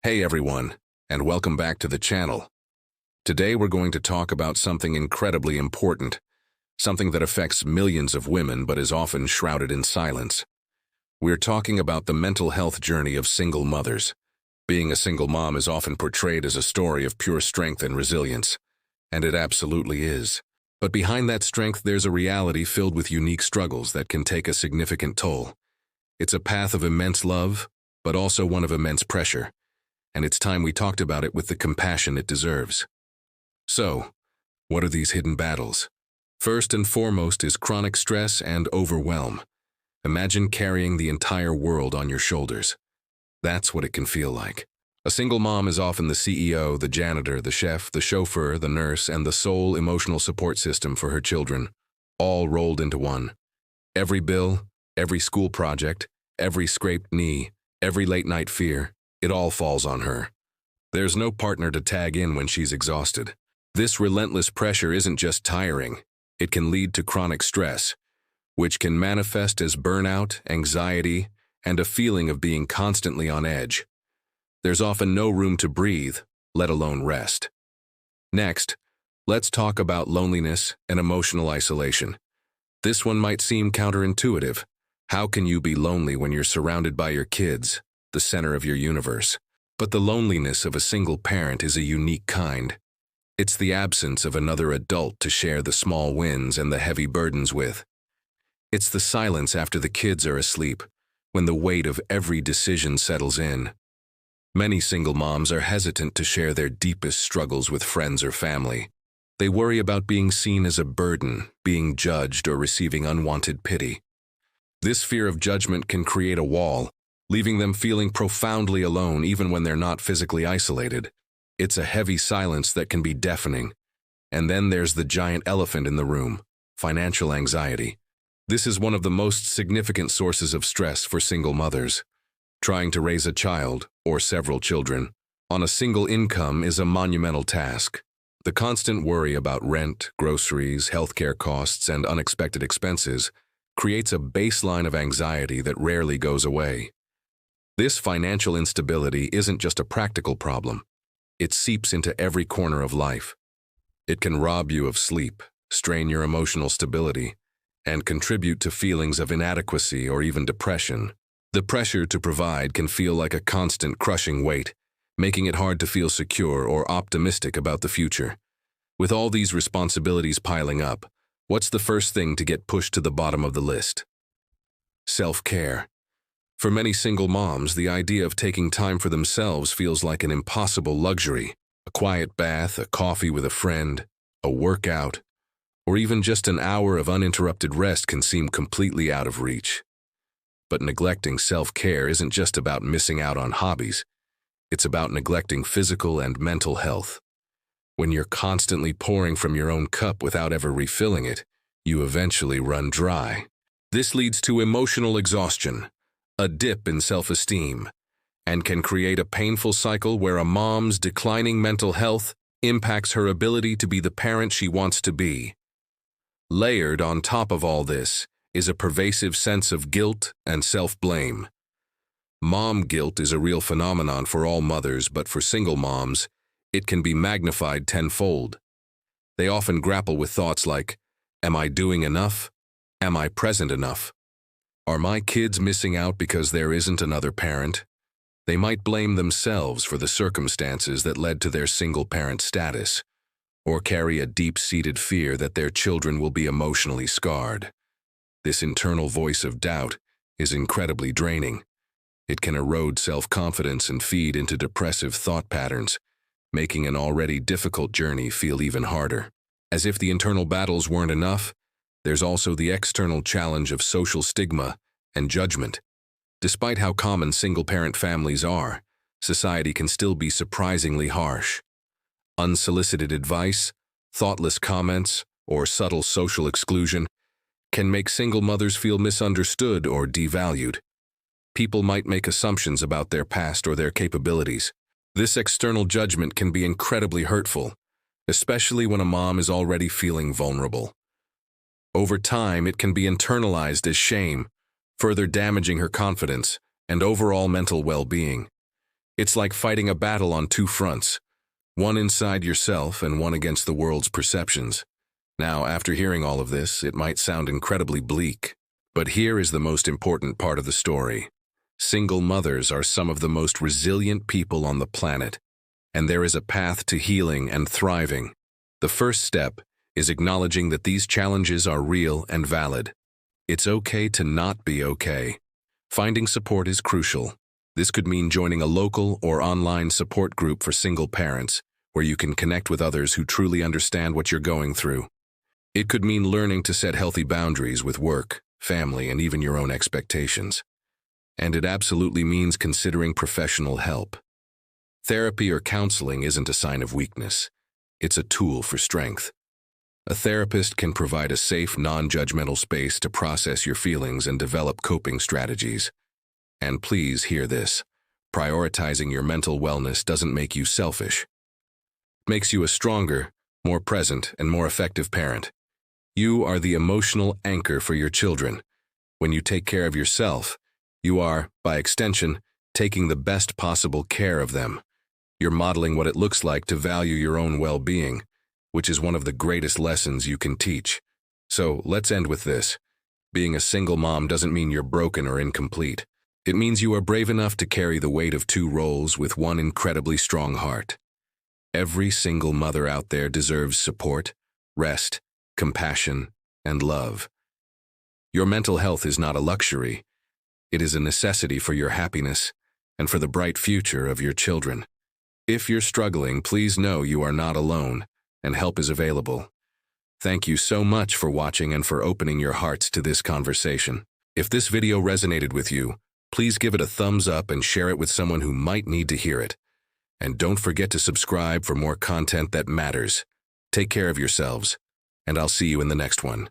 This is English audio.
Hey everyone, and welcome back to the channel. Today we're going to talk about something incredibly important, something that affects millions of women but is often shrouded in silence. We're talking about the mental health journey of single mothers. Being a single mom is often portrayed as a story of pure strength and resilience, and it absolutely is. But behind that strength there's a reality filled with unique struggles that can take a significant toll. It's a path of immense love, but also one of immense pressure. And it's time we talked about it with the compassion it deserves. So, what are these hidden battles? First and foremost is chronic stress and overwhelm. Imagine carrying the entire world on your shoulders. That's what it can feel like. A single mom is often the CEO, the janitor, the chef, the chauffeur, the nurse, and the sole emotional support system for her children, all rolled into one. Every bill, every school project, every scraped knee, every late-night fear, it all falls on her. There's no partner to tag in when she's exhausted. This relentless pressure isn't just tiring. It can lead to chronic stress, which can manifest as burnout, anxiety, and a feeling of being constantly on edge. There's often no room to breathe, let alone rest. Next, let's talk about loneliness and emotional isolation. This one might seem counterintuitive. How can you be lonely when you're surrounded by your kids, the center of your universe? But the loneliness of a single parent is a unique kind. It's the absence of another adult to share the small wins and the heavy burdens with. It's the silence after the kids are asleep, when the weight of every decision settles in. Many single moms are hesitant to share their deepest struggles with friends or family. They worry about being seen as a burden, being judged, or receiving unwanted pity. This fear of judgment can create a wall, leaving them feeling profoundly alone even when they're not physically isolated. It's a heavy silence that can be deafening. And then there's the giant elephant in the room, financial anxiety. This is one of the most significant sources of stress for single mothers. Trying to raise a child, or several children, on a single income is a monumental task. The constant worry about rent, groceries, healthcare costs, and unexpected expenses creates a baseline of anxiety that rarely goes away. This financial instability isn't just a practical problem. It seeps into every corner of life. It can rob you of sleep, strain your emotional stability, and contribute to feelings of inadequacy or even depression. The pressure to provide can feel like a constant crushing weight, making it hard to feel secure or optimistic about the future. With all these responsibilities piling up, what's the first thing to get pushed to the bottom of the list? Self-care. For many single moms, the idea of taking time for themselves feels like an impossible luxury. A quiet bath, a coffee with a friend, a workout, or even just an hour of uninterrupted rest can seem completely out of reach. But neglecting self-care isn't just about missing out on hobbies. It's about neglecting physical and mental health. When you're constantly pouring from your own cup without ever refilling it, you eventually run dry. This leads to emotional exhaustion, a dip in self-esteem, and can create a painful cycle where a mom's declining mental health impacts her ability to be the parent she wants to be. Layered on top of all this is a pervasive sense of guilt and self-blame. Mom guilt is a real phenomenon for all mothers, but for single moms, it can be magnified tenfold. They often grapple with thoughts like, am I doing enough? Am I present enough? Are my kids missing out because there isn't another parent? They might blame themselves for the circumstances that led to their single-parent status, or carry a deep-seated fear that their children will be emotionally scarred. This internal voice of doubt is incredibly draining. It can erode self-confidence and feed into depressive thought patterns, making an already difficult journey feel even harder. As if the internal battles weren't enough, there's also the external challenge of social stigma and judgment. Despite how common single-parent families are, society can still be surprisingly harsh. Unsolicited advice, thoughtless comments, or subtle social exclusion can make single mothers feel misunderstood or devalued. People might make assumptions about their past or their capabilities. This external judgment can be incredibly hurtful, especially when a mom is already feeling vulnerable. Over time, it can be internalized as shame, further damaging her confidence and overall mental well-being. It's like fighting a battle on two fronts, one inside yourself and one against the world's perceptions. Now, after hearing all of this, it might sound incredibly bleak, but here is the most important part of the story. Single mothers are some of the most resilient people on the planet, and there is a path to healing and thriving. The first step is acknowledging that these challenges are real and valid. It's okay to not be okay. Finding support is crucial. This could mean joining a local or online support group for single parents, where you can connect with others who truly understand what you're going through. It could mean learning to set healthy boundaries with work, family, and even your own expectations. And it absolutely means considering professional help. Therapy or counseling isn't a sign of weakness. It's a tool for strength. A therapist can provide a safe, non-judgmental space to process your feelings and develop coping strategies. And please hear this. Prioritizing your mental wellness doesn't make you selfish. It makes you a stronger, more present, and more effective parent. You are the emotional anchor for your children. When you take care of yourself, you are, by extension, taking the best possible care of them. You're modeling what it looks like to value your own well-being, which is one of the greatest lessons you can teach. So let's end with this. Being a single mom doesn't mean you're broken or incomplete. It means you are brave enough to carry the weight of two roles with one incredibly strong heart. Every single mother out there deserves support, rest, compassion, and love. Your mental health is not a luxury. It is a necessity for your happiness and for the bright future of your children. If you're struggling, please know you are not alone, and help is available. Thank you so much for watching and for opening your hearts to this conversation. If this video resonated with you, please give it a thumbs up and share it with someone who might need to hear it. And don't forget to subscribe for more content that matters. Take care of yourselves, and I'll see you in the next one.